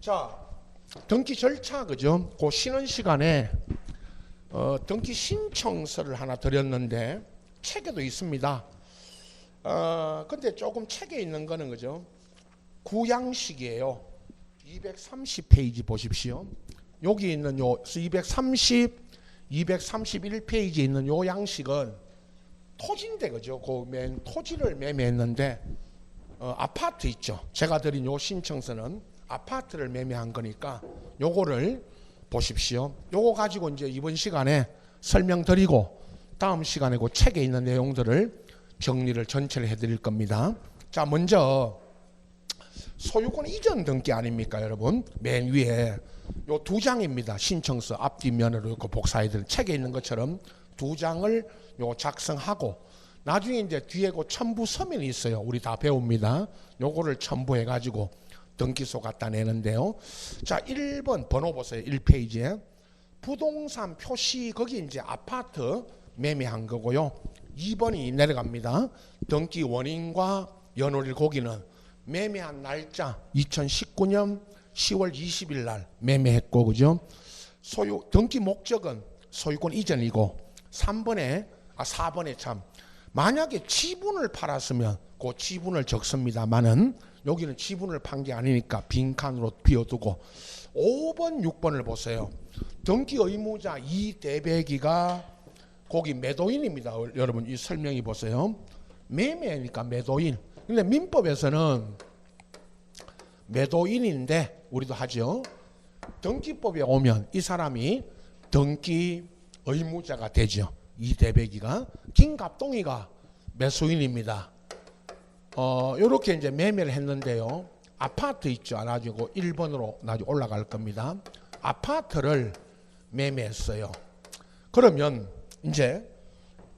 자, 등기 절차 그죠? 그 쉬는 시간에 등기 신청서를 하나 드렸는데 책에도 있습니다. 근데 조금 책에 있는 거는 그죠? 구양식이에요. 230페이지 보십시오. 여기 있는 요 231페이지에 있는 요 양식은 토지인데 그죠? 그 맨 토지를 매매했는데 아파트 있죠. 제가 드린 요 신청서는 아파트를 매매한 거니까 요거를 보십시오. 요거 가지고 이제 이번 시간에 설명드리고 다음 시간에 그 책에 있는 내용들을 정리를 전체를 해드릴 겁니다. 자, 먼저 소유권 이전 등기 아닙니까, 여러분? 맨 위에 요 두 장입니다. 신청서 앞뒷면으로 이렇게 복사해드린 책에 있는 것처럼 두 장을 요 작성하고 나중에 이제 뒤에 그 첨부 서면이 있어요. 우리 다 배웁니다. 요거를 첨부해 가지고 등기소 갖다 내는데요. 자, 1번 번호 보세요. 1페이지에 부동산 표시 거기 이제 아파트 매매한 거고요. 2번이 내려갑니다. 등기 원인과 연월일 거기는 매매한 날짜 2019년 10월 20일 날 매매했고 그죠? 소유 등기 목적은 소유권 이전이고 4번에 참 만약에 지분을 팔았으면 그 지분을 적습니다만은 여기는 지분을 판 게 아니니까 빈칸으로 비워두고 5번 6번을 보세요. 등기 의무자 이대배기가 거기 매도인입니다. 여러분 이 설명이 보세요. 매매니까 매도인. 근데 민법에서는 매도인인데 우리도 하죠. 등기법에 오면 이 사람이 등기 의무자가 되죠. 이대배기가. 김갑동이가 매수인입니다. 요렇게 이제 매매를 했는데요. 아파트 있죠. 나중에 1번으로 나중에 올라갈 겁니다. 아파트를 매매했어요. 그러면 이제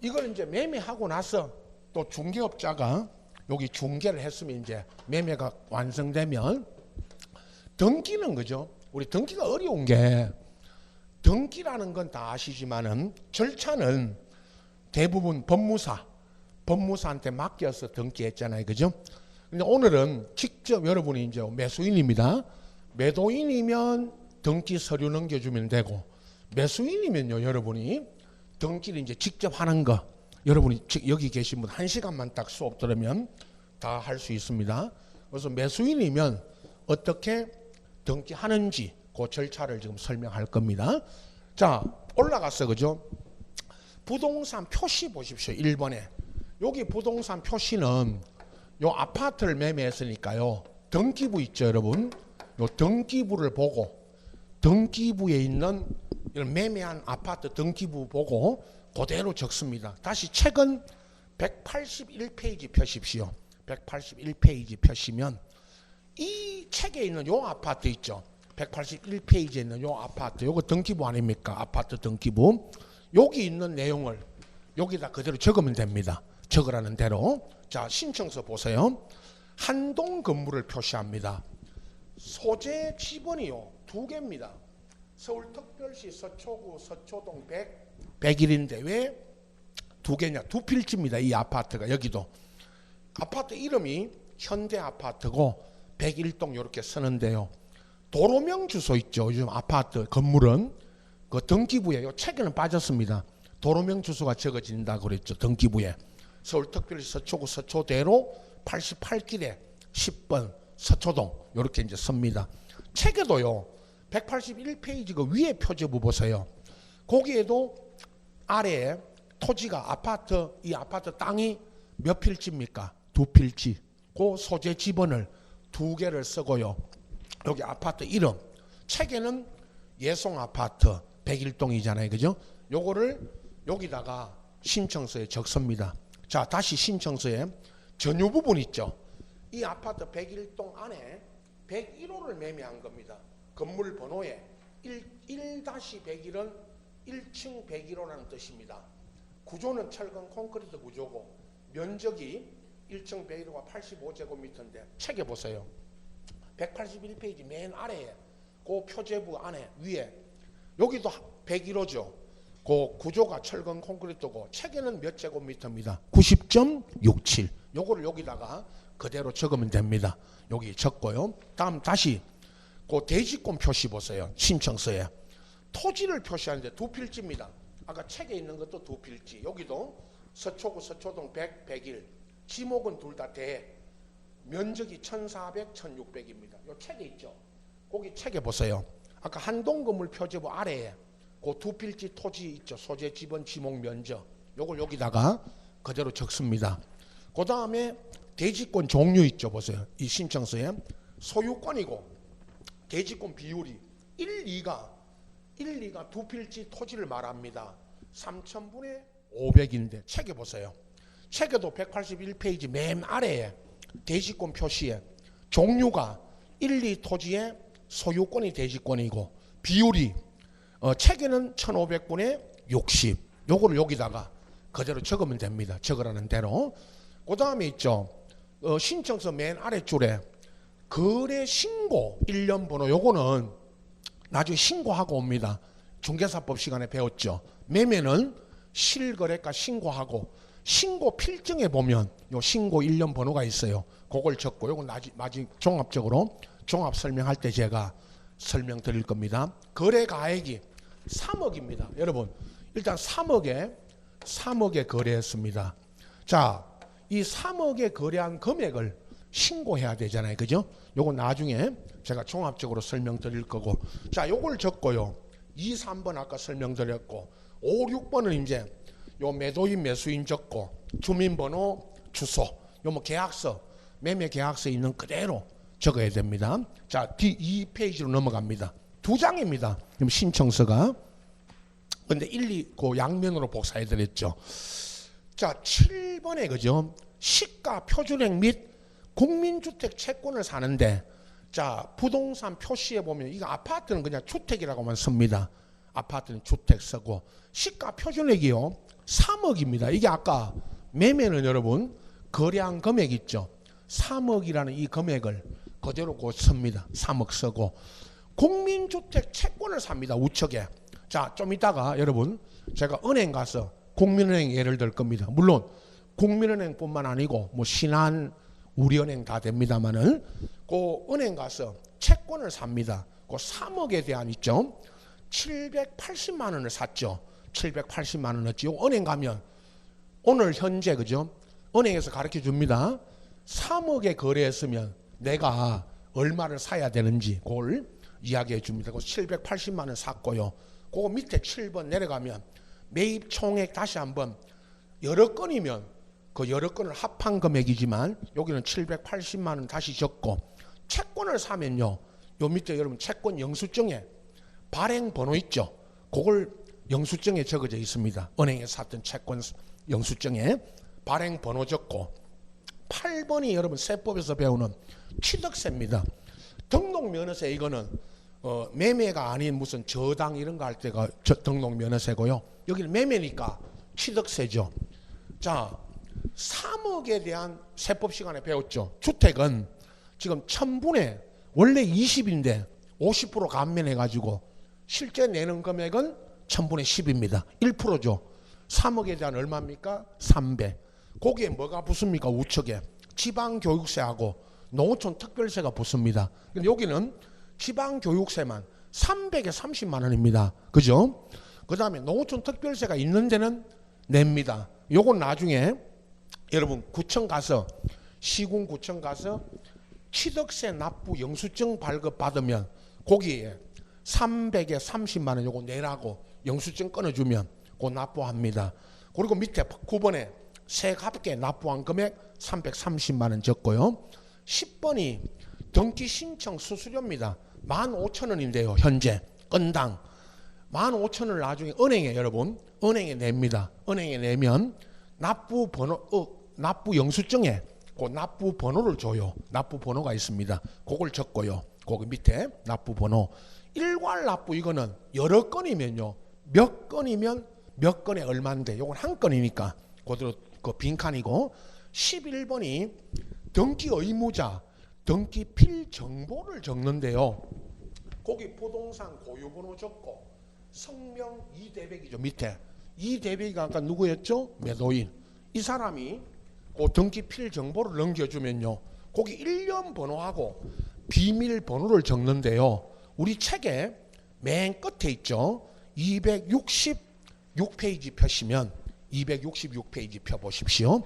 이걸 이제 매매하고 나서 또 중개업자가 여기 중개를 했으면 이제 매매가 완성되면 등기는 그죠? 우리 등기가 어려운 게 등기라는 건 다 아시지만은 절차는 대부분 법무사한테 맡겨서 등기했잖아요. 그죠? 근데 오늘은 직접 여러분이 이제 매수인입니다. 매도인이면 등기 서류 넘겨주면 되고 매수인이면요, 여러분이 등기를 이제 직접 하는 거 여러분이 여기 계신 분 1시간만 딱 수업 들으면 다 할 수 있습니다. 그래서 매수인이면 어떻게 등기하는지 그 절차를 지금 설명할 겁니다. 자, 올라갔어. 그죠? 부동산 표시 보십시오. 1번에. 여기 부동산 표시는 요 아파트를 매매했으니까요. 등기부 있죠, 여러분? 요 등기부를 보고 등기부에 있는 이런 매매한 아파트 등기부 보고 그대로 적습니다. 다시 책은 181페이지 펴십시오. 181페이지 펴시면 이 책에 있는 요 아파트 있죠. 181페이지에 있는 요 아파트, 요거 등기부 아닙니까? 아파트 등기부. 여기 있는 내용을 여기다 그대로 적으면 됩니다. 적으라는 대로. 자, 신청서 보세요. 한동 건물을 표시합니다. 소재 지번이요. 2개입니다. 서울특별시 서초구 서초동 101인데 왜 2개냐? 2필지입니다. 이 아파트가 여기도. 아파트 이름이 현대아파트고 101동 이렇게 쓰는데요. 도로명 주소 있죠. 요즘 아파트 건물은 그 등기부에 요 책에는 빠졌습니다. 도로명 주소가 적어진다 그랬죠. 등기부에. 서울특별시 서초구 서초대로 88길에 10번 서초동 이렇게 이제 씁니다. 책에도요. 181페이지 그 위에 표제부 보세요. 거기에도 아래에 토지가 아파트 이 아파트 땅이 몇 필지입니까? 2필지. 그 소재 지번을 2개를 쓰고요. 여기 아파트 이름. 책에는 예송 아파트 101동이잖아요. 그죠? 요거를 여기다가 신청서에 적습니다. 자, 다시 신청서에 전유 부분 있죠. 이 아파트 101동 안에 101호를 매매한 겁니다. 건물 번호에 1-101은 1층 101호라는 뜻입니다. 구조는 철근 콘크리트 구조고 면적이 1층 101호가 85제곱미터인데 책에 보세요. 181페이지 맨 아래에 그 표제부 안에 위에 여기도 101호죠. 그 구조가 철근 콘크리트고 책에는 몇 제곱미터입니다. 90.67. 요거를 여기다가 그대로 적으면 됩니다. 여기 적고요. 다음 다시 그 대지권 표시 보세요. 신청서에 토지를 표시하는데 두 필지입니다. 아까 책에 있는 것도 두 필지. 여기도 서초구 서초동 100, 101. 지목은 둘 다 대. 면적이 1400, 1600입니다. 요 책에 있죠. 거기 책에 보세요. 아까 한동건물 표지부 아래에 그 두 필지 토지 있죠. 소재, 지번, 지목, 면적. 요걸 여기다가 그대로 적습니다. 그 다음에 대지권 종류 있죠. 보세요. 이 신청서에 소유권이고 대지권 비율이 1, 2가 두 필지 토지를 말합니다. 3000분의 500인데 책에 보세요. 책에도 181페이지 맨 아래에 대지권 표시에 종류가 1, 2 토지의 소유권이 대지권이고 비율이 책에는 1500분의 60. 요거를 여기다가 그대로 적으면 됩니다. 적으라는 대로. 그 다음에 있죠. 신청서 맨 아래줄에 거래 신고 1년 번호. 요거는 나중에 신고하고 옵니다. 중개사법 시간에 배웠죠. 매매는 실거래가 신고하고 신고 필증에 보면 요 신고 1년 번호가 있어요. 그걸 적고 요건 나중에 종합적으로 종합 설명할 때 제가 설명드릴 겁니다. 거래 가액이 3억입니다. 여러분 일단 3억에 거래했습니다. 자, 이 3억에 거래한 금액을 신고해야 되잖아요. 그죠? 요건 나중에 제가 종합적으로 설명드릴 거고. 자, 요걸 적고요. 2, 3번 아까 설명드렸고 5, 6번은 이제 요 매도인 매수인 적고 주민번호 주소 요 뭐 계약서 매매 계약서에 있는 그대로 적어야 됩니다. 자, 뒤 2페이지로 넘어갑니다. 두 장입니다. 그럼 신청서가 근데 1, 2, 그 양면으로 복사해드렸죠. 자, 7번에 그죠? 시가 표준액 및 국민주택 채권을 사는데 자, 부동산 표시에 보면 이거 아파트는 그냥 주택이라고만 씁니다. 아파트는 주택 쓰고 시가 표준액이요 3억입니다. 이게 아까 매매는 여러분 거래한 금액 있죠. 3억이라는 이 금액을 그대로 곧 씁니다. 3억 쓰고 국민주택 채권을 삽니다. 우측에. 자, 좀 이따가 여러분 제가 은행 가서 국민은행 예를 들 겁니다. 물론 국민은행뿐만 아니고 뭐 신한 우리은행 다 됩니다만은 그 은행 가서 채권을 삽니다. 그 3억에 대한 있죠. 780만 원을 샀죠. 780만 원어치요. 은행 가면 오늘 현재 그죠? 은행에서 가르쳐 줍니다. 3억에 거래했으면 내가 얼마를 사야 되는지 그걸 이야기해 줍니다. 그래서 780만 원 샀고요. 그거 밑에 7번 내려가면 매입 총액 다시 한번 여러 건이면 그 여러 건을 합한 금액이지만 여기는 780만 원 다시 적고 채권을 사면요. 요 밑에 여러분 채권 영수증에 발행 번호 있죠. 그걸 영수증에 적어져 있습니다. 은행에 샀던 채권 영수증에 발행 번호 적고 8번이 여러분 세법에서 배우는 취득세입니다. 등록면허세 이거는 매매가 아닌 무슨 저당 이런 거 할 때가 등록면허세고요. 여기는 매매니까 취득세죠. 자, 3억에 대한 세법 시간에 배웠죠. 주택은 지금 1000분에 원래 20인데 50% 감면해가지고 실제 내는 금액은 1000분의 10입니다. 1%죠. 3억에 대한 얼마입니까? 300. 거기에 뭐가 붙습니까? 우측에 지방교육세하고 농어촌 특별세가 붙습니다. 근데 여기는 지방교육세만 300에 30만 원입니다. 그죠? 그 다음에 농어촌 특별세가 있는 데는 냅니다. 요건 나중에 여러분 구청 가서 시군구청 가서 취득세 납부 영수증 발급 받으면 거기에 300에 30만 원 요거 내라고 영수증 끊어주면 그거 납부합니다. 그리고 밑에 9번에 세갑계 납부한 금액 330만 원 적고요. 10번이 등기 신청 수수료입니다. 15,000원인데요. 현재 건당 15,000원을 나중에 은행에 여러분 은행에 냅니다. 은행에 내면 납부 번호 납부 영수증에 그 납부 번호를 줘요. 납부 번호가 있습니다. 그걸 적고요. 거기 밑에 납부 번호. 일괄 납부 이거는 여러 건이면요. 몇 건이면 몇 건에 얼마인데 이건 한 건이니까 그대로 그 빈칸이고 11번이 등기 의무자 등기 필 정보를 적는데요. 거기 부동산 고유번호 적고 성명 이대백이죠. 밑에 이대백이가 아까 누구였죠? 매도인. 이 사람이 그 등기 필 정보를 넘겨주면요. 거기 1년 번호하고 비밀번호를 적는데요. 우리 책에 맨 끝에 있죠. 266페이지 펴시면 266페이지 펴보십시오.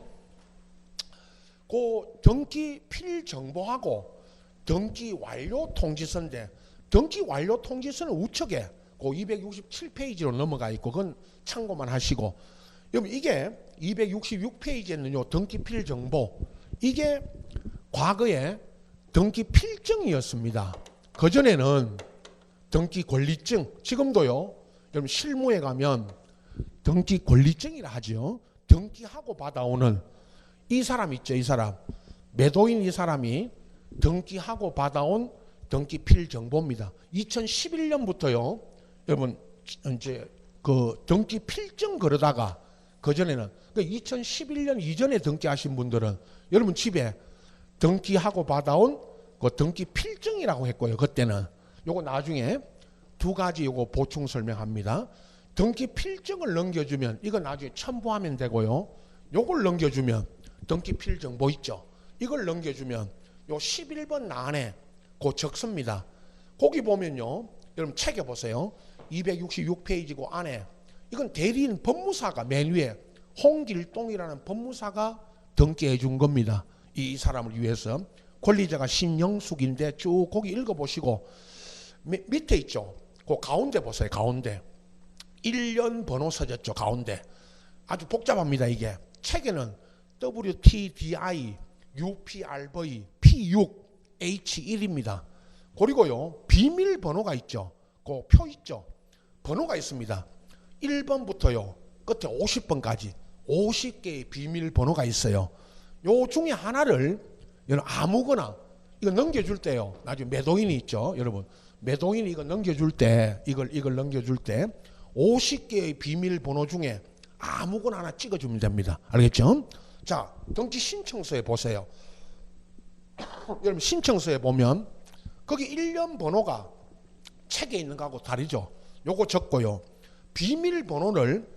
그 등기 필정보하고 등기 완료 통지서인데 등기 완료 통지서는 우측에 그 267페이지로 넘어가 있고 그건 참고만 하시고 여러분 이게 266페이지에 있는 요 등기 필정보 이게 과거에 등기 필증이었습니다. 그전에는 등기 권리증 지금도요. 여러분 실무에 가면 등기 권리증이라 하죠. 등기하고 받아오는 이 사람 있죠. 이 사람 매도인 이 사람이 등기하고 받아온 등기 필정보입니다. 2011년부터요. 여러분 이제 그 등기 필증 그러다가 그전에는 2011년 이전에 등기하신 분들은 여러분 집에 등기하고 받아온 그 등기 필증이라고 했고요. 그때는 요거 나중에 두 가지 요거 보충 설명합니다. 등기 필증을 넘겨주면 이거 나중에 첨부하면 되고요. 요걸 넘겨주면 등기 필정보 있죠. 이걸 넘겨주면 요 11번 안에 그 적습니다. 거기 보면요. 여러분 책에 보세요. 266페이지고 안에 이건 대리인 법무사가 맨 위에 홍길동이라는 법무사가 등기해 준 겁니다. 이 사람을 위해서 권리자가 신영숙인데 쭉 거기 읽어보시고 밑에 있죠. 그 가운데 보세요. 가운데 1년 번호 써졌죠. 가운데 아주 복잡합니다. 이게 책에는 WTDI, UPRV, P6, H1입니다. 그리고요 비밀번호가 있죠. 그 표 있죠. 번호가 있습니다. 1번부터요 끝에 50번까지 50개의 비밀번호가 있어요. 요 중에 하나를 여러분 아무거나 이거 넘겨줄 때요. 나중에 매도인이 있죠. 여러분 매도인이 이거 넘겨줄 때 이걸 넘겨줄 때 50개의 비밀번호 중에 아무거나 하나 찍어주면 됩니다. 알겠죠? 자 등기 신청서에 보세요. 여러분 신청서에 보면 거기 1년 번호가 책에 있는 거하고 다르죠. 요거 적고요. 비밀번호를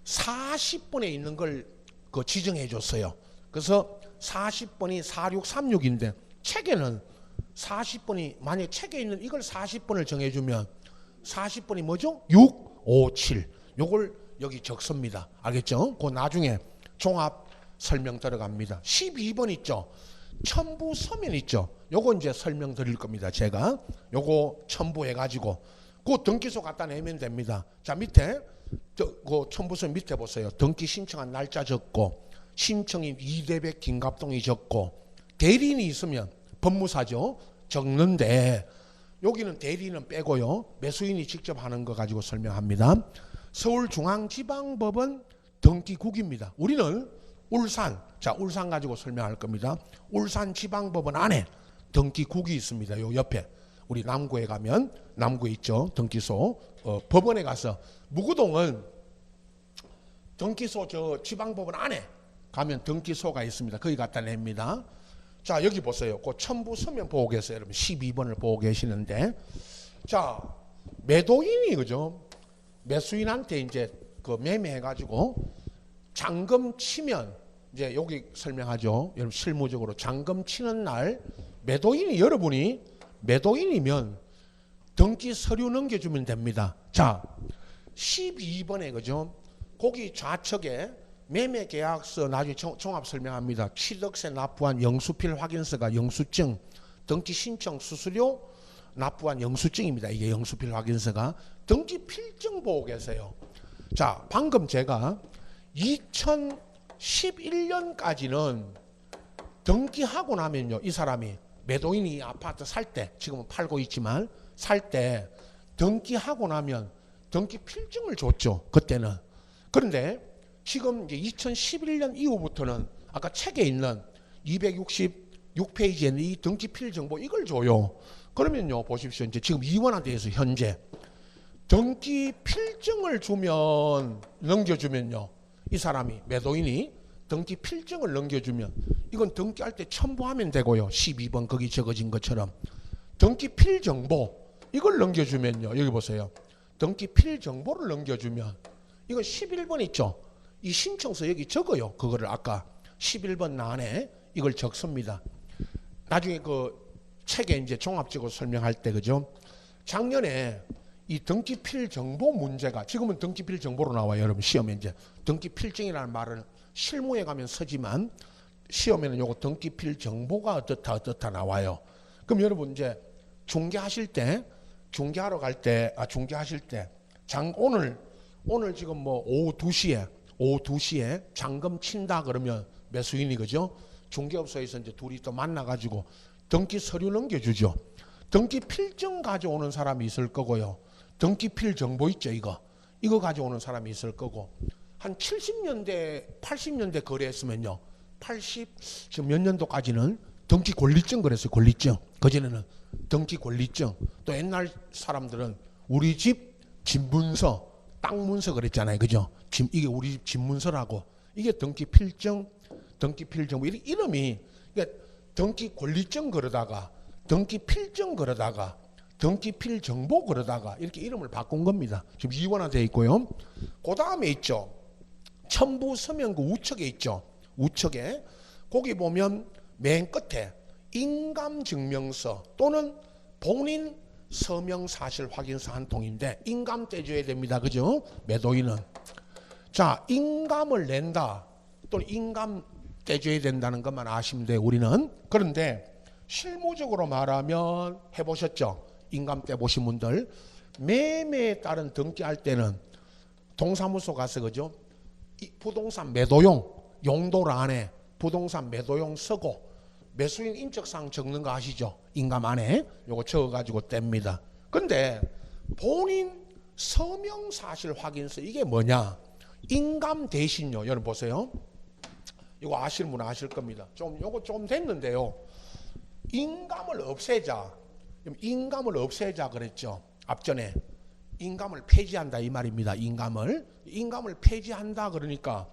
40번에 있는 걸 그 지정해 줬어요. 그래서 40번이 4636인데 책에는 40번이 만약에 책에 있는 이걸 40번을 정해주면 40번이 뭐죠? 657 요걸 여기 적습니다. 알겠죠? 그 나중에 종합 설명 들어갑니다. 12번 있죠? 첨부 서면 있죠? 요거 이제 설명 드릴 겁니다. 제가 요거 첨부해 가지고 그 등기소 갖다 내면 됩니다. 자 밑에 그 첨부서 밑에 보세요. 등기 신청한 날짜 적고 신청인 이대백 김갑동이 적고 대리인이 있으면 법무사죠. 적는데 여기는 대리인은 빼고요. 매수인이 직접 하는 거 가지고 설명합니다. 서울중앙지방법원 등기국입니다. 우리는 울산, 자 울산 가지고 설명할 겁니다. 울산지방법원 안에 등기국이 있습니다. 요 옆에 우리 남구에 가면 남구에 있죠. 등기소. 법원에 가서 무구동은 등기소 저 지방법원 안에 가면 등기소가 있습니다. 거기 갖다 냅니다. 자 여기 보세요. 그 첨부 서면 보고 계세요. 여러분 12번을 보고 계시는데 자 매도인이 그죠? 매수인한테 이제 그 매매해가지고 잔금 치면 이제 여기 설명하죠. 여러분 실무적으로 잔금 치는 날 매도인이 여러분이 매도인이면 등기 서류 넘겨주면 됩니다. 자 12번에 그죠? 거기 좌측에 매매계약서 나중에 종합 설명합니다. 취득세 납부한 영수필 확인서가 영수증, 등기 신청 수수료 납부한 영수증입니다. 이게 영수필 확인서가 등기 필증 보고 계세요. 자 방금 제가 2011년까지는 등기하고 나면요 이 사람이 매도인이 이 아파트 살 때 지금은 팔고 있지만 살 때 등기하고 나면 등기 필증을 줬죠. 그때는. 그런데 지금 이제 2011년 이후부터는 아까 책에 있는 266페이지에 있는 이 등기 필정보 이걸 줘요. 그러면요 보십시오. 이제 지금 이원화돼서 현재 등기 필증을 주면 넘겨주면요 이 사람이 매도인이 등기 필증을 넘겨주면 이건 등기할 때 첨부하면 되고요. 12번 거기 적어진 것처럼 등기 필정보 이걸 넘겨주면요 여기 보세요. 등기 필정보를 넘겨주면 이건 11번 있죠. 이 신청서 여기 적어요. 그거를 아까 11번 안에 이걸 적습니다. 나중에 그 책에 이제 종합적으로 설명할 때 그죠? 작년에 이 등기 필 정보 문제가 지금은 등기 필 정보로 나와요. 여러분 시험에 이제 등기 필증이라는 말은 실무에 가면 쓰지만 시험에는 요거 등기 필 정보가 어떻다 나와요. 그럼 여러분 이제 중개하실 때 중개하러 갈 때 중개하실 때 오늘 지금 뭐 오후 2시에 잔금 친다 그러면 매수인이 그죠? 중개업소에서 이제 둘이 또 만나가지고 등기 서류 넘겨주죠. 등기 필증 가져오는 사람이 있을 거고요. 등기 필 정보 있죠, 이거 가져오는 사람이 있을 거고. 한 70년대, 80년대 거래했으면요. 지금 몇 년도까지는 등기 권리증 그랬어요, 권리증. 그전에는 등기 권리증. 또 옛날 사람들은 우리 집 집문서, 땅 문서 그랬잖아요, 그죠? 이게 우리 집 집문서라고. 이게 등기 필증, 등기 필정보. 이름이, 그러니까 등기 권리증 그러다가, 등기 필증 그러다가, 등기 필 정보 그러다가 이렇게 이름을 바꾼 겁니다. 지금 이원화되어 있고요. 그 다음에 있죠. 첨부 서명그 우측에 있죠. 우측에 거기 보면 맨 끝에 인감증명서 또는 본인 서명 사실 확인서 한 통인데 인감 떼줘야 됩니다. 그죠? 매도인은. 자, 인감을 낸다 또는 인감 떼줘야 된다는 것만 아시면 돼요. 우리는. 그런데 실무적으로 말하면 해보셨죠? 인감 떼보신 분들 매매에 따른 등기할 때는 동사무소 가서 그죠? 이 부동산 매도용 용도를 안에 부동산 매도용 쓰고 매수인 인적사항 적는 거 아시죠? 인감 안에 요거 적어가지고 뗍니다. 근데 본인 서명 사실 확인서 이게 뭐냐? 인감 대신요. 여러분 보세요. 이거 아시는 분은 아실 겁니다. 요거 좀 됐는데요. 인감을 없애자. 인감을 없애자 그랬죠. 앞전에 인감을 폐지한다 이 말입니다. 인감을 폐지한다 그러니까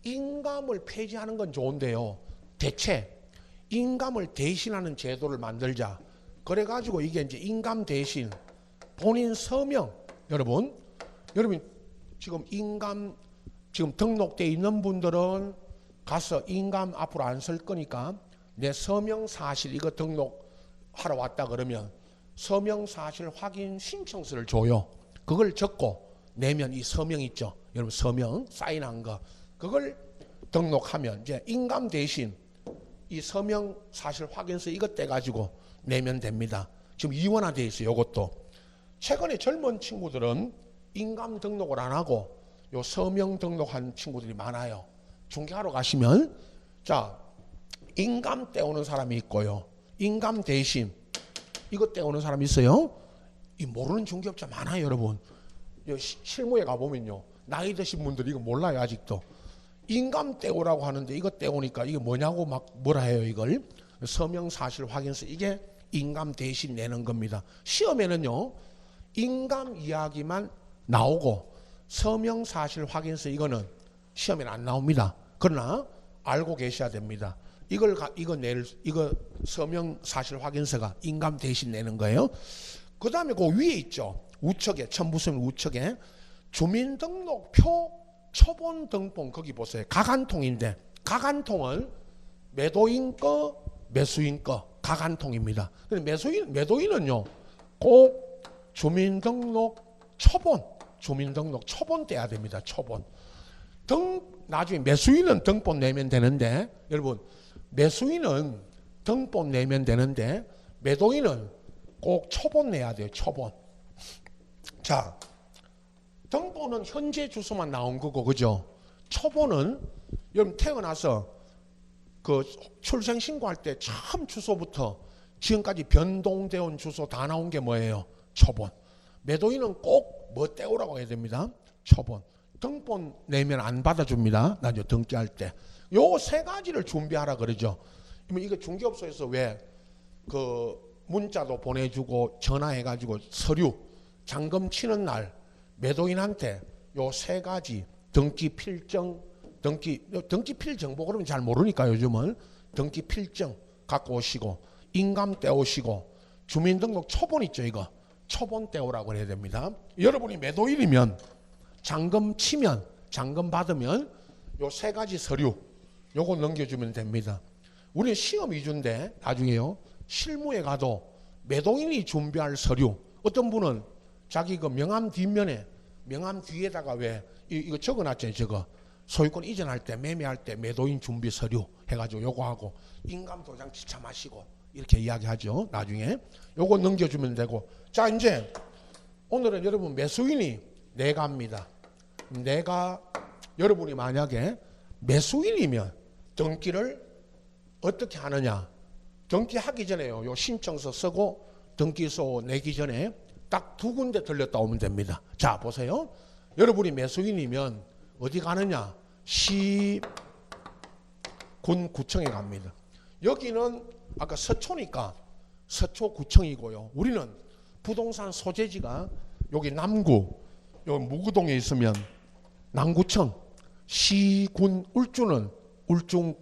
인감을 폐지하는 건 좋은데요. 대체 인감을 대신하는 제도를 만들자. 그래가지고 이게 이제 인감 대신 본인 서명. 여러분 지금 인감 지금 등록돼 있는 분들은 가서 인감 앞으로 안 쓸 거니까 내 서명 사실 이거 등록하러 왔다 그러면 서명 사실 확인 신청서를 줘요. 그걸 적고 내면 이 서명 있죠. 여러분 서명 사인한 거 그걸 등록하면 이제 인감 대신 이 서명 사실 확인서 이것 떼가지고 내면 됩니다. 지금 이원화되어 있어요. 이것도 최근에 젊은 친구들은 인감 등록을 안 하고 요 서명 등록한 친구들이 많아요. 중개하러 가시면 자 인감 떼오는 사람이 있고요. 인감 대신 이거 떼오는 사람이 있어요. 이 모르는 중개업자 많아요, 여러분. 실무에 가보면요. 나이 드신 분들이 이거 몰라요, 아직도. 인감 떼오라고 하는데 이거 떼오니까 이게 뭐냐고 막 뭐라 해요, 이걸. 서명 사실 확인서 이게 인감 대신 내는 겁니다. 시험에는요. 인감 이야기만 나오고 서명 사실 확인서 이거는 시험에는 안 나옵니다. 그러나 알고 계셔야 됩니다. 이거 서명 사실 확인서가 인감 대신 내는 거예요. 그 다음에 그 위에 있죠. 우측에 첨부서명 우측에 주민등록표 초본 등본 거기 보세요. 각한통인데 각한통은 매도인 거 매수인 거 각한통입니다. 근데 매도인은요 꼭 주민등록 초본 떼야 됩니다. 초본. 나중에 매수인은 등본 내면 되는데 여러분 매수인은 등본 내면 되는데 매도인은 꼭 초본 내야 돼요. 초본. 자, 등본은 현재 주소만 나온 거고 그죠? 초본은 여러분 태어나서 그 출생 신고할 때 처음 주소부터 지금까지 변동되어 온 주소 다 나온 게 뭐예요? 초본. 매도인은 꼭 뭐 떼오라고 해야 됩니다. 초본. 등본 내면 안 받아줍니다. 나중에 등기할 때. 요 세 가지를 준비하라 그러죠. 이거 중개업소에서 왜 그 문자도 보내주고 전화해가지고 서류 잔금 치는 날 매도인한테 요 세 가지 등기 필증 등기 필 정보 그러면 잘 모르니까 요즘은 등기 필증 갖고 오시고 인감 떼오시고 주민등록 초본 있죠 이거 초본 떼오라고 해야 됩니다. 여러분이 매도인이면 잔금 치면 잔금 받으면 요 세 가지 서류 요거 넘겨주면 됩니다. 우리는 시험 위주인데 나중에요 실무에 가도 매도인이 준비할 서류, 어떤 분은 자기 그 명함 뒷면에, 명함 뒤에다가 왜 이거 적어놨잖아요. 저거 소유권 이전할 때, 매매할 때 매도인 준비 서류 해가지고 요거 하고 인감 도장 지참하시고 이렇게 이야기하죠. 나중에 요거 넘겨주면 되고. 자, 이제 오늘은 여러분 매수인이 내가입니다. 내가 여러분이 만약에 매수인이면 등기를 어떻게 하느냐? 등기하기 전에요. 요 신청서 쓰고 등기소 내기 전에 딱 두 군데 들렸다 오면 됩니다. 자, 보세요. 여러분이 매수인이면 어디 가느냐? 시군구청에 갑니다. 여기는 아까 서초니까 서초구청이고요. 우리는 부동산 소재지가 여기 남구, 여기 무구동에 있으면 남구청, 시군 울주는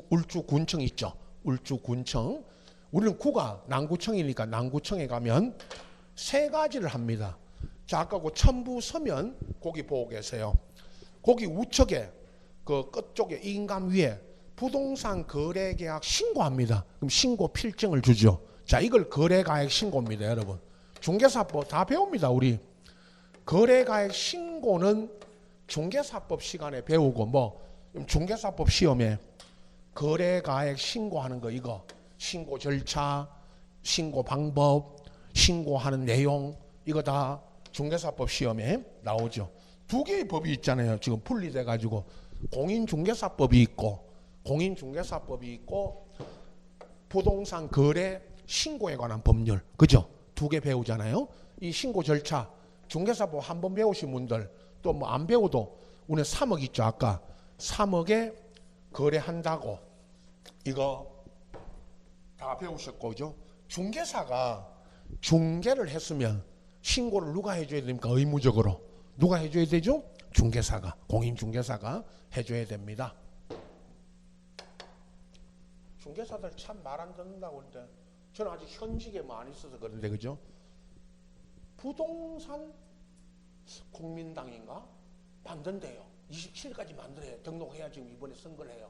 울주군청 있죠. 울주군청. 우리는 구가 남구청이니까 남구청에 가면 세 가지를 합니다. 자, 아까 그 첨부 서면 거기 보고 계세요. 거기 우측에 그 끝쪽에 인감 위에 부동산 거래계약 신고합니다. 그럼 신고 필증을 주죠. 자, 이걸 거래가액 신고입니다, 여러분. 중개사법 다 배웁니다, 우리. 거래가액 신고는 중개사법 시간에 배우고 뭐 중개사법 시험에 거래가액 신고하는 거 이거 신고 절차, 신고 방법, 신고하는 내용 이거 다 중개사법 시험에 나오죠. 두 개의 법이 있잖아요. 지금 분리돼 가지고 공인중개사법이 있고 부동산 거래 신고에 관한 법률 그죠? 두 개 배우잖아요. 이 신고 절차 중개사법 한 번 배우신 분들 또 뭐 안 배워도 우리 3억 있죠. 아까 3억에 거래한다고 이거 다 배우셨고 그죠? 중개사가 중개를 했으면 신고를 누가 해줘야 됩니까? 의무적으로 누가 해줘야 되죠? 중개사가, 공인중개사가 해줘야 됩니다. 중개사들 참 말 안 듣는다고 그러는데 저는 아직 현직에 많이 있어서 그런데 그죠? 부동산 국민당인가? 만든대요. 27일까지 만들어요. 등록해야 지금 이번에 선거를 해요.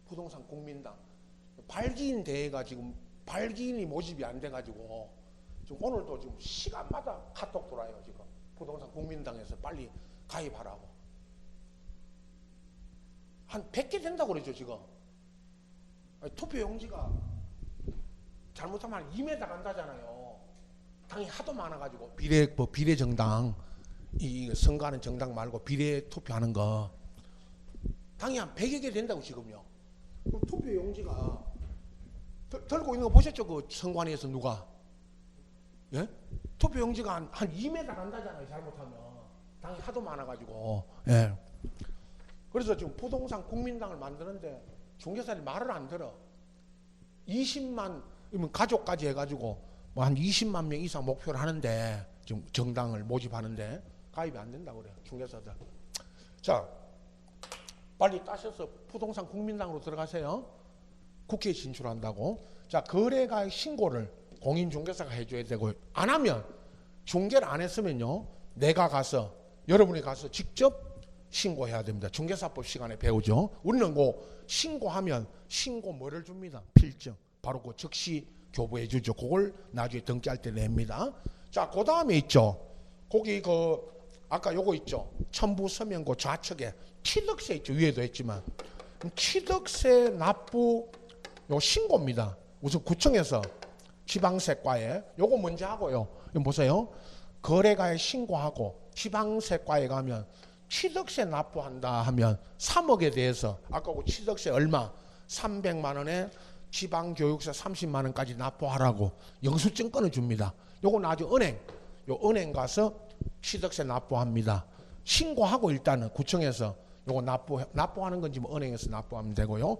부동산 국민당. 발기인 대회가 지금 발기인이 모집이 안 돼가지고 지금 오늘도 지금 시간마다 카톡 돌아요. 지금 부동산 국민당에서 빨리 가입하라고. 한 100개 된다고 그러죠 지금. 투표용지가 잘못하면 한 2m 간다잖아요. 당이 하도 많아가지고 비례정당 이 선거하는 정당 말고 비례 투표하는 거 당이 한 100여 개 된다고 지금요. 그럼 투표용지가 들고 있는 거 보셨죠? 그 선관위에서 누가? 예? 투표용지가 한 2m 간다잖아요. 잘못하면 당이 하도 많아가지고. 예. 그래서 지금 부동산 국민당을 만드는데 중개사들이 말을 안 들어. 20만 가족까지 해가지고 뭐 한 20만 명 이상 목표를 하는데 지금 정당을 모집하는데 가입이 안 된다고 그래요. 중개사들. 자, 빨리 따셔서 부동산 국민당으로 들어가세요. 국회에 진출한다고. 자, 거래가액 신고를 공인중개사가 해줘야 되고 안 하면 중개를 안 했으면요. 내가 가서 여러분이 가서 직접 신고해야 됩니다. 중개사법 시간에 배우죠. 우리는 그 신고하면 신고 뭐를 줍니다. 필증. 바로 그 즉시 교부해 주죠. 그걸 나중에 등기할 때 냅니다. 자, 그 다음에 있죠. 거기 그 아까 요거 있죠. 첨부 서면고 좌측에 취득세 있죠. 위에도 했지만 취득세 납부 요 신고입니다. 우선 구청에서 지방세과에 요거 먼저 하고요. 이거 보세요. 거래가에 신고하고 지방세과에 가면 취득세 납부한다 하면 3억에 대해서 아까 그 취득세 얼마 300만 원에 지방교육세 30만 원까지 납부하라고 영수증권을 줍니다. 요거 나중에 은행 가서 취득세 납부합니다. 신고하고 일단은 구청에서 요거 납부하는 건지 뭐 은행에서 납부하면 되고요.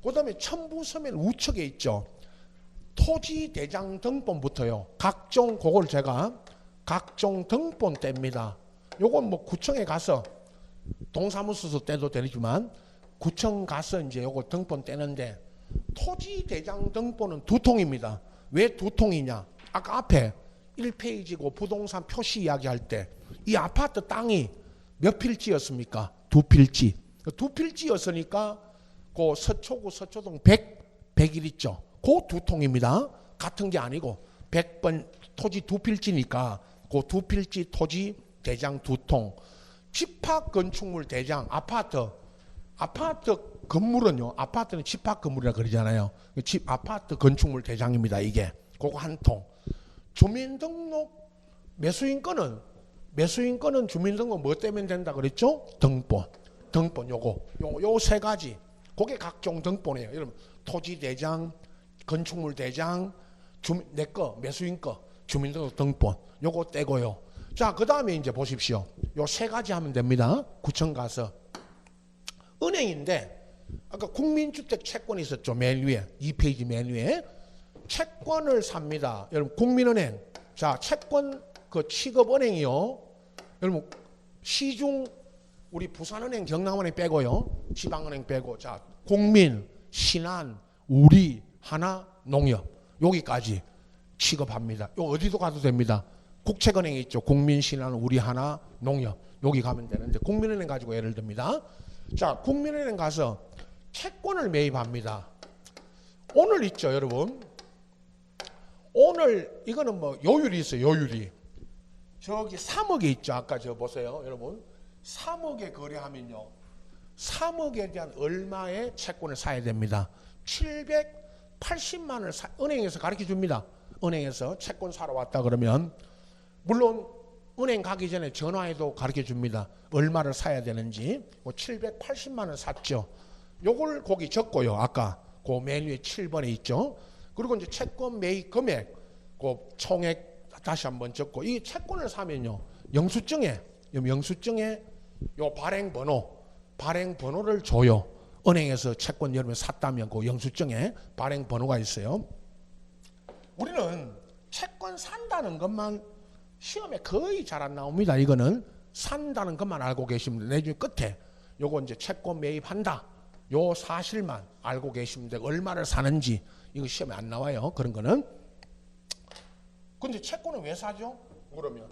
그 다음에 첨부서면 우측에 있죠. 토지대장 등본부터요. 그걸 제가 각종 등본 뗍니다. 요건 뭐 구청에 가서 동사무소에서 떼도 되지만 구청 가서 이제 요거 등본 떼는데 토지대장 등본은 두 통입니다. 왜 두 통이냐? 아까 앞에 1페이지고 부동산 표시 이야기할 때 이 아파트 땅이 몇 필지였습니까? 두 필지. 두 필지였으니까 그 서초구 서초동 100일 있죠. 그 두 통입니다. 같은 게 아니고 100번 토지 두 필지니까 그 두 필지 토지 대장 두 통, 집합 건축물 대장 아파트 건물은요, 아파트는 집합 건물이라 그러잖아요. 집 아파트 건축물 대장입니다. 이게 그거 한 통. 주민등록 매수인권은 주민등록 뭐 때문에 된다 그랬죠? 등본 요 세 가지. 그게 각종 등본이에요. 여러분 토지 대장, 건축물 대장, 내 거 매수인 거 주민등록 등본 요거 떼고요. 자, 그 다음에 이제 보십시오. 요 세 가지 하면 됩니다. 구청 가서 은행인데 아까 국민주택 채권이 있었죠. 맨 위에 2페이지 맨 위에 채권을 삽니다. 여러분 국민은행 자 채권 그 취급은행이요. 여러분 시중 우리 부산은행 경남은행 빼고요. 지방은행 빼고 자 국민, 신한, 우리, 하나, 농협 여기까지 취급합니다. 요 어디도 가도 됩니다. 국책은행이 있죠. 국민, 신한, 우리, 하나, 농협 여기 가면 되는데 국민은행 가지고 예를 듭니다. 자 국민은행 가서 채권을 매입합니다. 오늘 있죠 여러분. 오늘 이거는 뭐 요율이 있어요. 요율이 저기 3억에 있죠. 아까 저 보세요 여러분. 3억에 거래하면요 3억에 대한 얼마의 채권을 사야 됩니다. 780만 원을 은행에서 가르쳐 줍니다. 은행에서 채권 사러 왔다 그러면 물론 은행 가기 전에 전화해도 가르쳐 줍니다. 얼마를 사야 되는지. 780만 원 샀죠. 요걸 거기 적고요. 아까 그 맨 위에 7번에 있죠. 그리고 이제 채권 매입 금액 그 총액 다시 한번 적고 이 채권을 사면요. 영수증에 요 발행번호를 줘요. 은행에서 채권 여러분 샀다면 그 영수증에 발행번호가 있어요. 우리는 채권 산다는 것만 시험에 거의 잘 안 나옵니다. 이거는 산다는 것만 알고 계시면 돼요. 내중에 끝에 요거 이제 채권 매입한다. 요 사실만 알고 계시면 돼요. 얼마를 사는지 이거 시험에 안 나와요. 그런 거는. 근데 채권은 왜 사죠? 그러면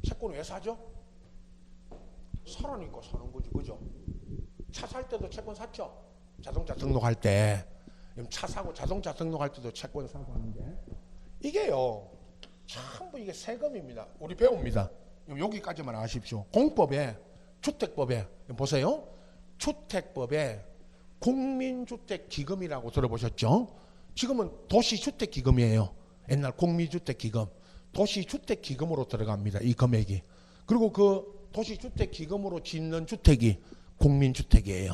채권은 왜 사죠? 사라니까 사는 거지, 그죠? 차 살 때도 채권 샀죠? 자동차 등록할 때. 차 사고 자동차 등록할 때도 채권 사고 하는데 이게요 전부 이게 세금입니다. 우리 배웁니다. 여기까지만 아십시오. 공법에 주택법에 보세요. 주택법에 국민주택기금이라고 들어보셨죠? 지금은 도시주택기금이에요. 옛날 국민주택기금 도시주택기금으로 들어갑니다. 이 금액이. 그리고 그 도시주택기금으로 짓는 주택이 국민주택이에요.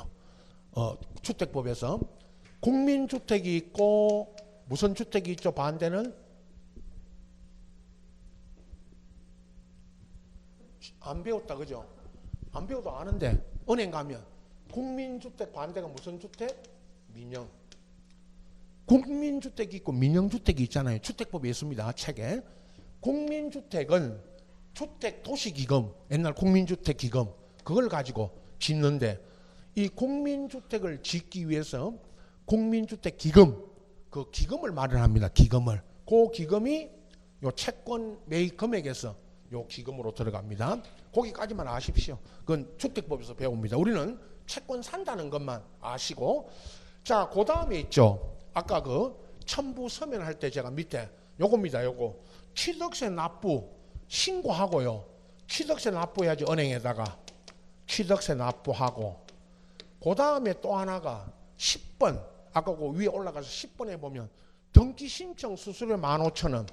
주택법에서 국민주택이 있고 무슨 주택이 있죠? 반대는 안 배웠다 그죠? 안 배워도 아는데 은행 가면 국민주택 반대가 무슨 주택? 민영. 국민주택이 있고 민영주택이 있잖아요. 주택법에 있습니다. 책에. 국민주택은 주택도시기금 옛날 국민주택기금 그걸 가지고 짓는데 이 국민주택을 짓기 위해서 국민주택기금 그 기금을 마련합니다. 기금을. 그 기금이 요 채권 매입 금액에서 요 기금으로 들어갑니다. 거기까지만 아십시오. 그건 주택법에서 배웁니다. 우리는 채권 산다는 것만 아시고 자, 그 다음에 있죠. 아까 그 첨부 서면할 때 제가 밑에 요겁니다. 요거 취득세 납부 신고하고요. 취득세 납부해야지 은행에다가 취득세 납부하고 그 다음에 또 하나가 10번 아까 그 위에 올라가서 10번에 보면 등기 신청 수수료 15,000원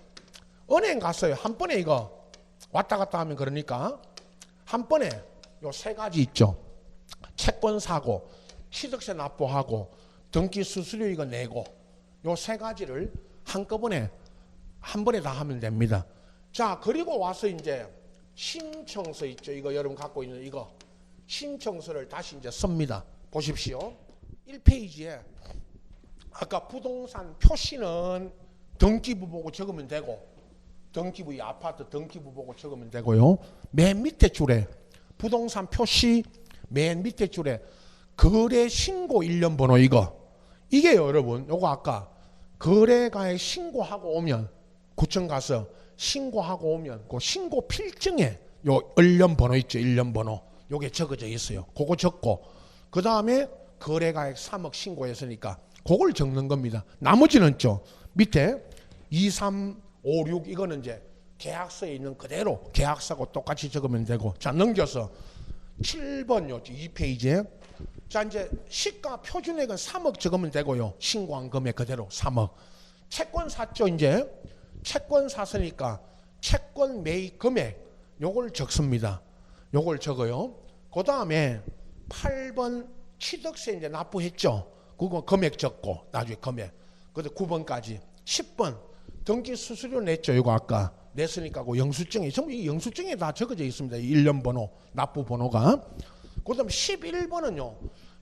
은행 갔어요. 한 번에 이거 왔다 갔다 하면 그러니까 한 번에 요 세 가지 있죠. 채권 사고 취득세 납부하고 등기 수수료 이거 내고 요 세 가지를 한꺼번에 한 번에 다 하면 됩니다. 자, 그리고 와서 이제 신청서 있죠. 이거 여러분 갖고 있는 이거 신청서를 다시 이제 씁니다. 보십시오. 1페이지에 아까 부동산 표시는 등기부 보고 적으면 되고 등기부 이 아파트 등기부 보고 적으면 되고요. 맨 밑에 줄에 부동산 표시 맨 밑에 줄에 거래 신고 일련 번호 이게요 여러분. 요거 아까 거래가에 신고하고 오면 구청 가서 신고하고 오면 그 신고 필증에 요 일련 번호 있죠. 일련 번호 요게 적어져 있어요. 그거 적고 그 다음에 거래가액 3억 신고했으니까 그걸 적는 겁니다. 나머지는 밑에 2, 3, 5, 6 이거는 이제 계약서에 있는 그대로 계약서하고 똑같이 적으면 되고. 자, 넘겨서 7번요. 2페이지에. 자, 이제 시가 표준액은 3억 적으면 되고요. 신고한 금액 그대로 3억. 채권 샀죠, 이제. 채권 샀으니까 채권 매입 금액 요걸 적습니다. 요걸 적어요. 그 다음에 8번 취득세 이제 납부했죠. 그거 금액 적고 나중에 금액. 그래서 9번까지 10번 등기 수수료 냈죠. 이거 아까 냈으니까 그 영수증에 전부 이 영수증에 다 적어져 있습니다. 1년 번호, 납부 번호가. 그다음 11번은요.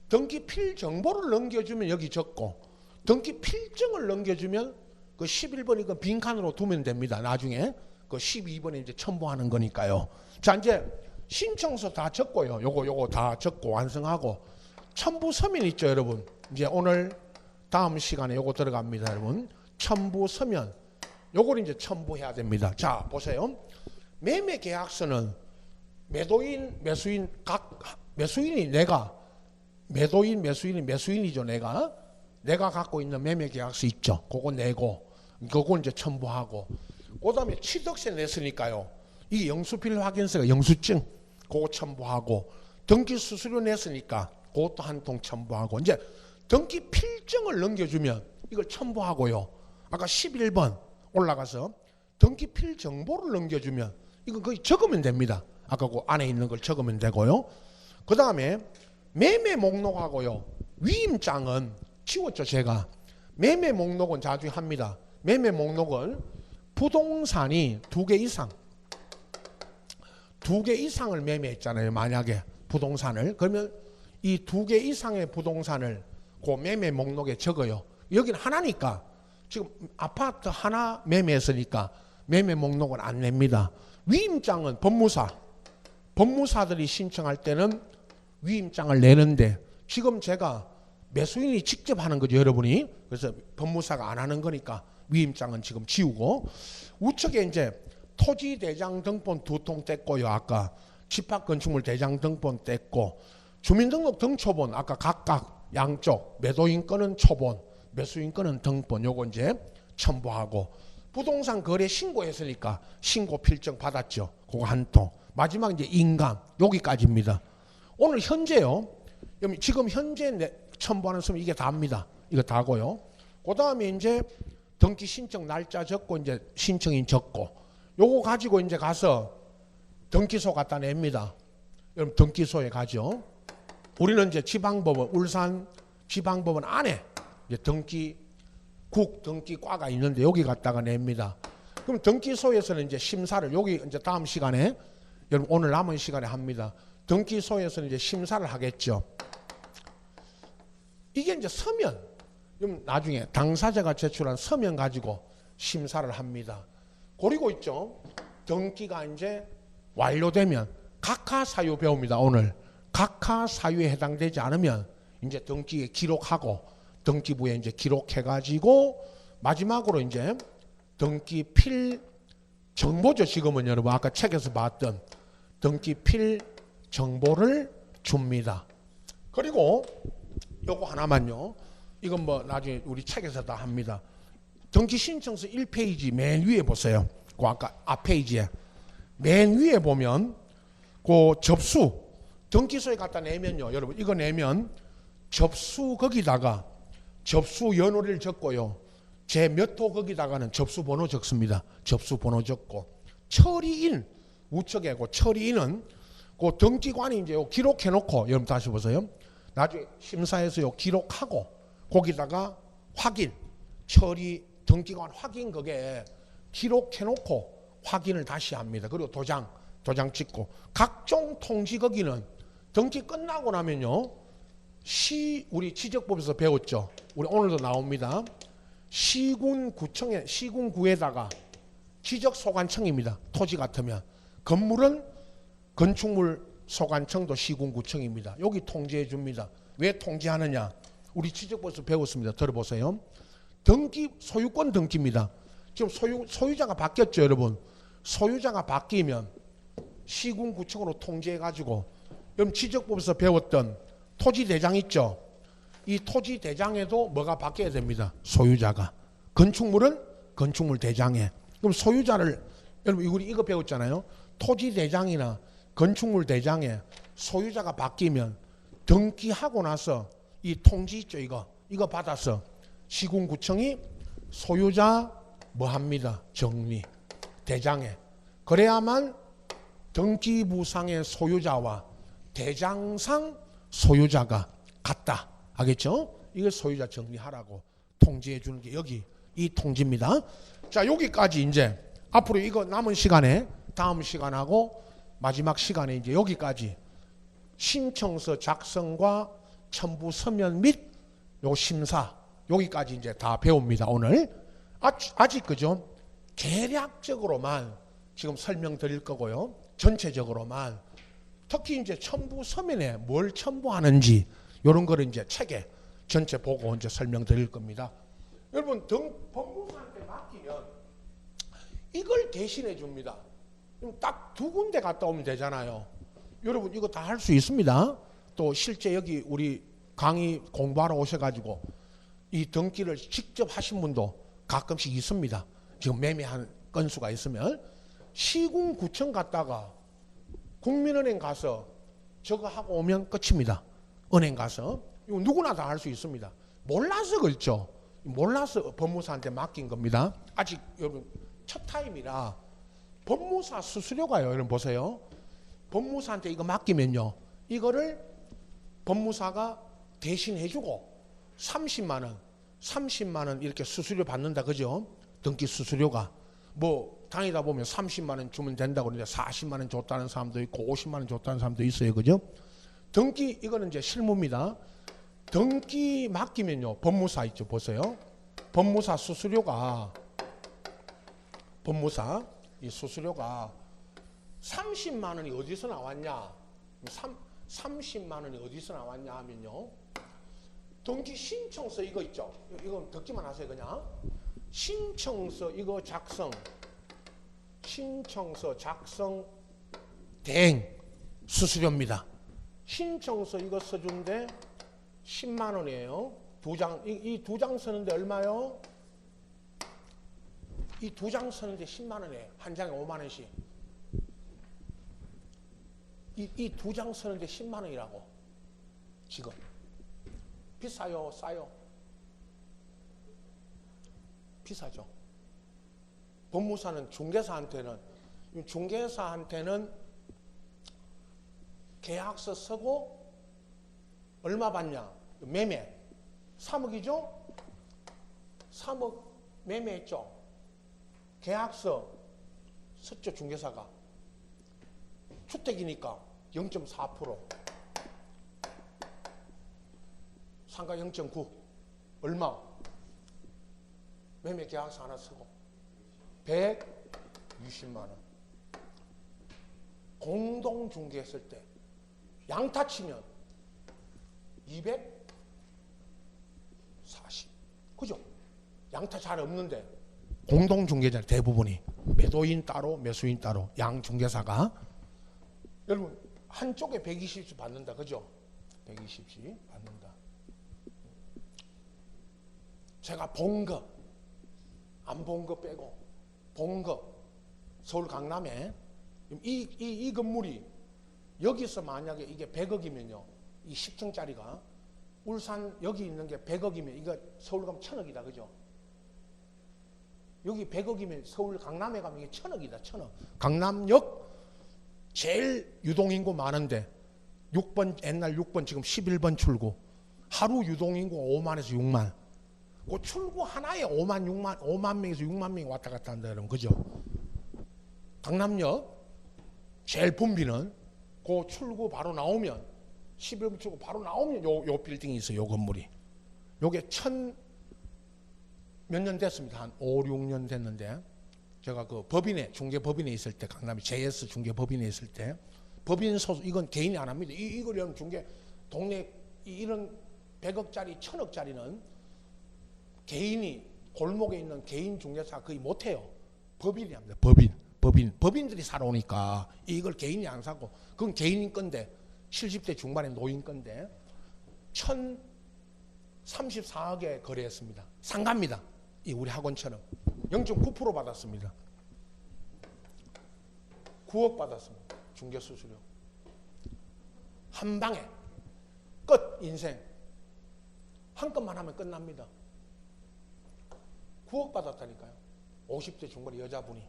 등기 필 정보를 넘겨주면 여기 적고 등기 필증을 넘겨주면 그 11번 이거 빈칸으로 두면 됩니다. 나중에 그 12번에 이제 첨부하는 거니까요. 자, 이제 신청서 다 적고요. 요거 다 적고 완성하고 첨부 서면 있죠, 여러분. 이제 오늘 다음 시간에 요거 들어갑니다, 여러분. 첨부 서면 요걸 이제 첨부해야 됩니다. 자, 보세요. 매매 계약서는 매도인, 매수인 각 매수인이 내가 매도인, 매수인이 매수인이죠, 내가 갖고 있는 매매 계약서 있죠. 그거 내고 그거 이제 첨부하고 그다음에 취득세 냈으니까요. 이 영수필 확인서가 영수증 그거 첨부하고 등기 수수료 냈으니까 그것도 한 통 첨부하고 이제 등기 필증을 넘겨주면 이걸 첨부하고요. 아까 11번 올라가서 등기 필 정보를 넘겨주면 이거 거의 적으면 됩니다. 아까 그 안에 있는 걸 적으면 되고요. 그 다음에 매매 목록하고요. 위임장은 지웠죠, 제가. 매매 목록은 자주 합니다. 매매 목록을 부동산이 2개 이상을 매매했잖아요. 만약에 부동산을. 그러면 이 2개 이상의 부동산을 그 매매 목록에 적어요. 여기는 하나니까 지금 아파트 하나 매매했으니까 매매 목록은 안 냅니다. 위임장은 법무사들이 신청할 때는 위임장을 내는데 지금 제가 매수인이 직접 하는 거죠, 여러분이. 그래서 법무사가 안 하는 거니까 위임장은 지금 지우고 우측에 이제 토지대장 등본 2통 뗐고요. 아까 집합건축물 대장 등본 뗐고 주민등록 등초본 아까 각각 양쪽 매도인 거는 초본 매수인 거는 등본 요거 이제 첨부하고 부동산 거래 신고했으니까 신고 필증 받았죠. 그거 한 통. 마지막 이제 인감 여기까지입니다. 오늘 현재요. 지금 현재 첨부하는 서면 이게 다입니다. 이거 다고요. 그 다음에 이제 등기 신청 날짜 적고 이제 신청인 적고 요거 가지고 이제 가서 등기소 갖다 냅니다. 여러분 등기소에 가죠. 우리는 이제 지방법원 울산 지방법원 안에 이제 등기과가 있는데 여기 갖다가 냅니다. 그럼 등기소에서는 이제 심사를 여기 이제 다음 시간에 여러분 오늘 남은 시간에 합니다. 등기소에서는 이제 심사를 하겠죠. 이게 이제 서면. 그럼 나중에 당사자가 제출한 서면 가지고 심사를 합니다. 그리고 있죠. 등기가 이제 완료되면 각하사유 배웁니다. 오늘 각하사유에 해당되지 않으면 이제 등기에 기록하고 등기부에 이제 기록해가지고 마지막으로 이제 등기 필 정보죠. 지금은 여러분 아까 책에서 봤던 등기 필 정보를 줍니다. 그리고 요거 하나만요. 이건 뭐 나중에 우리 책에서 다 합니다. 등기 신청서 1페이지 맨 위에 보세요. 그 아까 앞 페이지에 맨 위에 보면 그 접수 등기소에 갖다 내면요. 여러분 이거 내면 접수 거기다가 접수 연월일 적고요. 제 몇 호 거기다가는 접수 번호 적습니다. 접수 번호 적고 처리인 우측에 그 처리인은 그 등기관이 이제 요 기록해 놓고 여러분 다시 보세요. 나중에 심사해서 요 기록하고 거기다가 확인 처리 등기관 확인 그게 기록해 놓고 확인을 다시 합니다. 그리고 도장 찍고 각종 통지 거기는 등기 끝나고 나면요. 우리 지적법에서 배웠죠. 우리 오늘도 나옵니다. 시군구에다가 지적소관청입니다. 토지 같으면 건물은 건축물 소관청도 시군구청입니다. 여기 통지해 줍니다. 왜 통지하느냐? 우리 지적법에서 배웠습니다. 들어보세요. 등기 소유권 등기입니다. 지금 소유자가 바뀌었죠, 여러분. 소유자가 바뀌면 시군구청으로 통지해 가지고 여러분 지적법에서 배웠던 토지 대장 있죠. 이 토지 대장에도 뭐가 바뀌어야 됩니다. 소유자가. 건축물은 건축물 대장에. 그럼 소유자를 여러분 우리 이거 배웠잖아요. 토지 대장이나 건축물 대장에 소유자가 바뀌면 등기하고 나서 이 통지 있죠. 이거 받아서 시군구청이 소유자 뭐 합니다. 정리 대장에. 그래야만 등기부상의 소유자와 대장상 소유자가 같다. 알겠죠? 이걸 소유자 정리하라고 통지해 주는 게 여기 이 통지입니다. 자, 여기까지 이제 앞으로 이거 남은 시간에 다음 시간하고 마지막 시간에 이제 여기까지 신청서 작성과 첨부 서면 및 요 심사 여기까지 이제 다 배웁니다. 오늘 아직 그죠? 개략적으로만 지금 설명드릴 거고요. 전체적으로만 특히 이제 첨부 서면에 뭘 첨부하는지 이런 거를 이제 책에 전체 보고 이제 설명드릴 겁니다. 여러분 법무사한테 맡기면 이걸 대신해 줍니다. 딱 두 군데 갔다 오면 되잖아요. 여러분 이거 다 할 수 있습니다. 또 실제 여기 우리 강의 공부하러 오셔가지고 이 등기를 직접 하신 분도 가끔씩 있습니다. 지금 매매한 건수가 있으면 시군구청 갔다가 국민은행 가서 저거 하고 오면 끝입니다. 은행 가서 이거 누구나 다 할 수 있습니다. 몰라서 그렇죠. 몰라서 법무사한테 맡긴 겁니다. 아직 여러분 첫 타임이라 법무사 수수료가요. 여러분 보세요. 법무사한테 이거 맡기면요. 이거를 법무사가 대신 해주고 30만 원 이렇게 수수료 받는다. 그죠? 등기 수수료가. 뭐 다니다 보면 30만 원 주면 된다고 그러는데 40만 원 줬다는 사람도 있고 50만 원 줬다는 사람도 있어요. 그죠? 등기 이거는 이제 실무입니다. 등기 맡기면요. 법무사 있죠. 보세요. 법무사 수수료가 이 수수료가 30만 원이 어디서 나왔냐? 30만 원이 어디서 나왔냐 하면요. 등기 신청서 이거 있죠. 이건 듣기만 하세요. 그냥 신청서 이거 신청서 작성 대행 수수료입니다. 신청서 이거 써준데 10만 원이에요. 두 장, 이 두 장 쓰는데 얼마요? 이 두 장 쓰는데 10만 원이에요. 한 장에 5만 원씩. 이 두 장 쓰는데 10만 원이라고. 지금. 비싸요? 싸요? 비싸죠. 법무사는 중개사한테는 계약서 쓰고 얼마 받냐? 매매. 3억이죠? 3억 매매했죠? 계약서 썼죠, 중개사가. 주택이니까 0.4%. 상가 0.9. 얼마? 매매 계약서 하나 쓰고 160만 원. 공동 중개했을 때 양타 치면 240. 그죠? 양타 잘 없는데 공동 중개자 대부분이 매도인 따로 매수인 따로 양 중개사가 여러분 한쪽에 120씩 받는다. 그죠? 120씩 받는다. 제가 본 거, 안 본 거 빼고 본 거 서울 강남에 이 건물이 여기서 만약에 이게 100억이면요. 이 10층짜리가 울산 여기 있는 게 100억이면 이거 서울 가면 1000억이다. 그죠? 여기 100억이면 서울 강남에 가면 이게 1000억이다. 1000억. 강남역 제일 유동인구 많은데 6번 옛날 6번 지금 11번 출구. 하루 유동인구 5만에서 6만. 그 출구 하나에 5만 명에서 6만 명이 왔다 갔다 한다. 그러면 그죠? 강남역 제일 붐비는 그 출구 바로 나오면 11번 출구 바로 나오면 요 빌딩이 있어요. 요 건물이. 요게 몇 년 됐습니다. 한 5, 6년 됐는데 제가 그 중개법인에 있을 때 강남에 JS 중개법인에 있을 때 법인 소속 이건 개인이 안 합니다. 이거는 중개 동네 이런 100억짜리 1000억짜리는 개인이 골목에 있는 개인 중개사 거의 못해요. 법인이 합니다. 법인들이 사러 오니까 이걸 개인이 안 사고 그건 개인 건데 70대 중반의 노인 건데 34억에 거래했습니다. 상가입니다. 이 우리 학원처럼 0.9% 받았습니다. 9억 받았습니다. 중개수수료. 한 방에 끝. 인생 한 건만 하면 끝납니다. 9억 받았다니까요. 50대 중반의 여자분이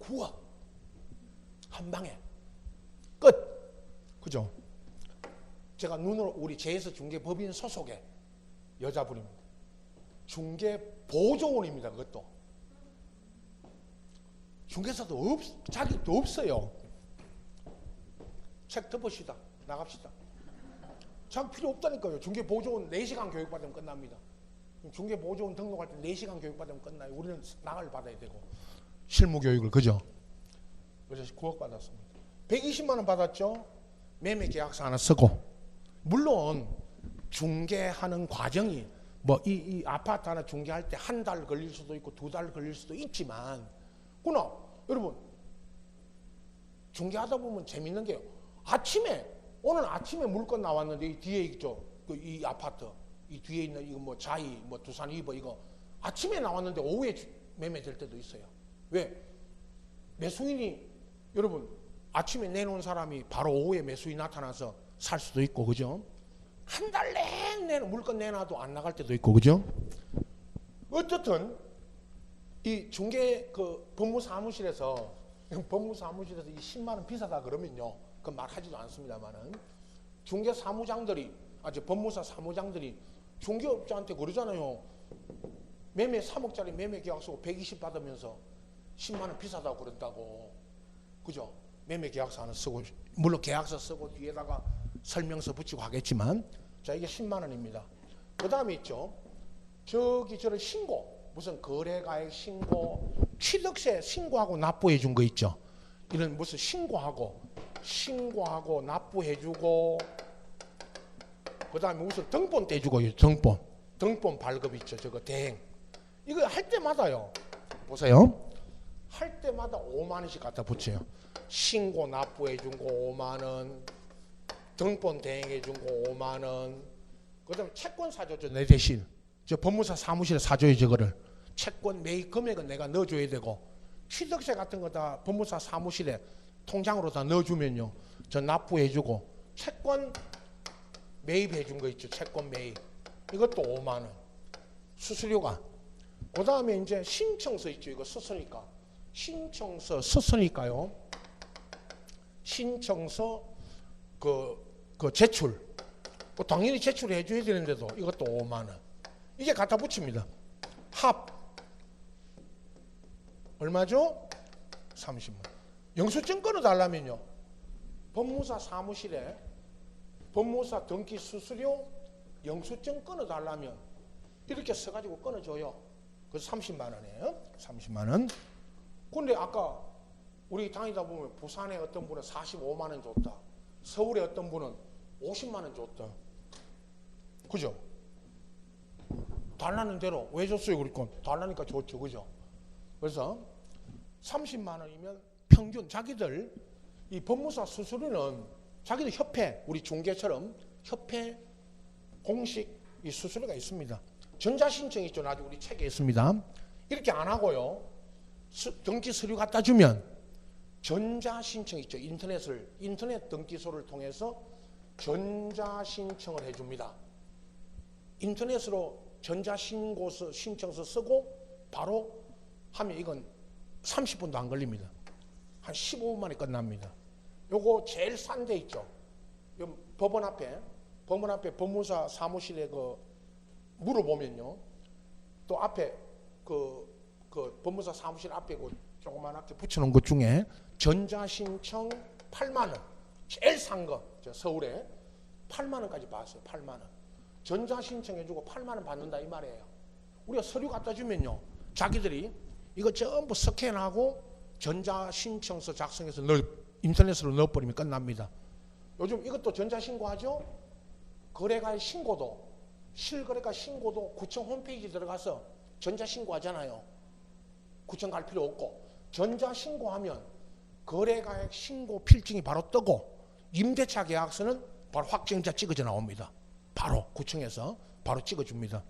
9억 한 방에 끝. 그죠? 제가 눈으로 우리 제에서 중개법인 소속의 여자분입니다. 중개보조원입니다. 그것도 중개사도 자격도 없어요. 책 덮읍시다. 나갑시다. 자격 필요 없다니까요. 중개보조원 4시간 교육받으면 끝납니다. 중개보조원 등록할 때 4시간 교육받으면 끝나요. 우리는 나갈 받아야 되고 실무교육을. 그죠? 그래서 9억 받았습니다. 120만 원 받았죠. 매매계약서 하나 쓰고. 물론 중개하는 과정이 뭐 이 아파트 하나 중개할 때 한 달 걸릴 수도 있고 2달 걸릴 수도 있지만, 그러나 여러분 중개하다 보면 재밌는 게요. 오늘 아침에 물건 나왔는데 이 뒤에 있죠. 이 아파트 이 뒤에 있는 이거 뭐 자이 뭐 두산 이버 이거 아침에 나왔는데 오후에 매매될 때도 있어요. 왜? 매수인이 여러분 아침에 내놓은 사람이 바로 오후에 매수인이 나타나서 살 수도 있고, 그죠? 한 달 내내 물건 내놔도 안 나갈 때도 있고, 그죠? 어쨌든 이 중개 그 법무사무실에서 이 10만 원 비싸다 그러면요, 그 말하지도 않습니다만은 중개 사무장들이 법무사 사무장들이 중개업자한테 그러잖아요. 매매 3억짜리 매매 계약서 120 받으면서 10만 원 비싸다고 그런다고. 그죠? 매매 계약서 하나 쓰고, 물론 계약서 쓰고 뒤에다가 설명서 붙이고 하겠지만, 자, 이게 10만 원입니다. 그 다음에 있죠. 저런 신고, 무슨 거래가액 신고, 취득세 신고하고 납부해 준 거 있죠. 이런 무슨 신고하고 납부해 주고, 그 다음에 무슨 등본 떼주고, 등본 발급 있죠. 저거 대행. 이거 할 때마다요. 보세요. 할 때마다 5만 원씩 갖다 붙여요. 신고 납부해 준 거 5만 원, 등본 대행해 준 거 5만 원, 그 다음에 채권 사줬죠. 내 대신. 저 법무사 사무실에 사줘요. 저거를. 채권 매입 금액은 내가 넣어줘야 되고, 취득세 같은 거 다 법무사 사무실에 통장으로 다 넣어주면요, 저 납부해 주고, 채권 매입해 준 거 있죠. 채권 매입. 이것도 5만 원. 수수료가. 그 다음에 이제 신청서 있죠. 이거 썼으니까. 신청서 썼으니까요. 신청서 그 제출. 당연히 제출해 줘야 되는데도 이것도 5만 원. 이게 갖다 붙입니다. 합. 얼마죠? 30만 원. 영수증 끊어달라면요, 법무사 사무실에 법무사 등기 수수료 영수증 끊어달라면 이렇게 써가지고 끊어줘요. 그래서 30만 원이에요. 30만 원. 근데 아까 우리 다니다 보면 부산에 어떤 분은 45만 원 줬다. 서울에 어떤 분은 50만 원 줬다. 그죠? 달라는 대로 왜 줬어요? 그러니까 달라니까 좋죠. 그죠? 그래서 30만 원이면 평균 자기들 이 법무사 수수료는 자기들 협회, 우리 중개처럼 협회 공식 이 수수료가 있습니다. 전자신청 있죠. 나중에 우리 책에 있습니다. 이렇게 안 하고요, 등기 서류 갖다 주면 전자신청 있죠. 인터넷 등기소를 통해서 전자신청을 해줍니다. 인터넷으로 전자신고서 신청서 쓰고 바로 하면 이건 30분도 안 걸립니다. 한 15분 만에 끝납니다. 요거 제일 싼 데 있죠. 법원 앞에 법무사 사무실에 물어보면요, 또 앞에 그 법무사 사무실 앞에 조그만하게 붙여놓은 것 중에 전자신청 8만 원, 제일 싼 거, 서울에 8만 원까지 받았어요. 8만 원. 전자신청해주고 8만 원 받는다 이 말이에요. 우리가 서류 갖다 주면요, 자기들이 이거 전부 스캔하고 전자신청서 작성해서 인터넷으로 넣어버리면 끝납니다. 요즘 이것도 전자신고하죠. 거래가의 신고도, 실거래가 신고도 구청 홈페이지 들어가서 전자신고하잖아요. 구청 갈 필요 없고, 전자신고하면 거래가액 신고 필증이 바로 뜨고, 임대차 계약서는 바로 확정자 찍어져 나옵니다. 바로 구청에서 바로 찍어줍니다.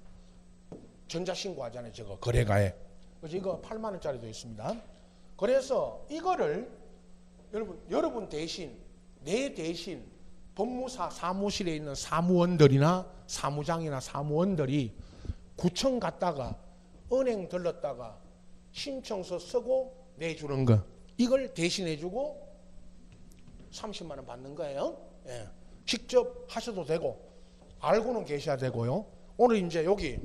전자신고 하잖아요. 저거 거래가에. 그래서 이거 8만 원짜리도 있습니다. 그래서 이거를 여러분 대신 내 대신 법무사 사무실에 있는 사무원들이나 사무장이나 사무원들이 구청 갔다가 은행 들렀다가 신청서 쓰고 내주는 거, 이걸 대신해주고 30만 원 받는 거예요. 예. 직접 하셔도 되고 알고는 계셔야 되고요. 오늘 이제 여기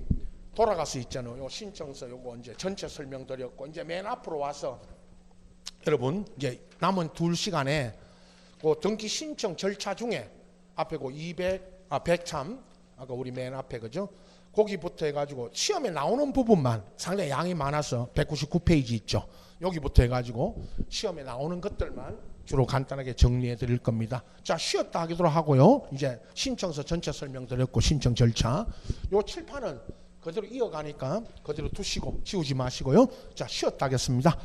돌아가서 있잖아요. 요 신청서 요거 이제 전체 설명드렸고, 이제 맨 앞으로 와서 여러분 이제 남은 2시간에 그 등기 신청 절차 중에 앞에 그 100참 아까 우리 맨 앞에 그죠? 거기부터 해가지고 시험에 나오는 부분만 상당히 양이 많아서 199페이지 있죠. 여기부터 해가지고 시험에 나오는 것들만 주로 간단하게 정리해 드릴 겁니다. 자, 쉬었다 하기로 하고요. 이제 신청서 전체 설명 드렸고 신청 절차 요 칠판은 그대로 이어가니까 그대로 두시고 지우지 마시고요. 자, 쉬었다 하겠습니다.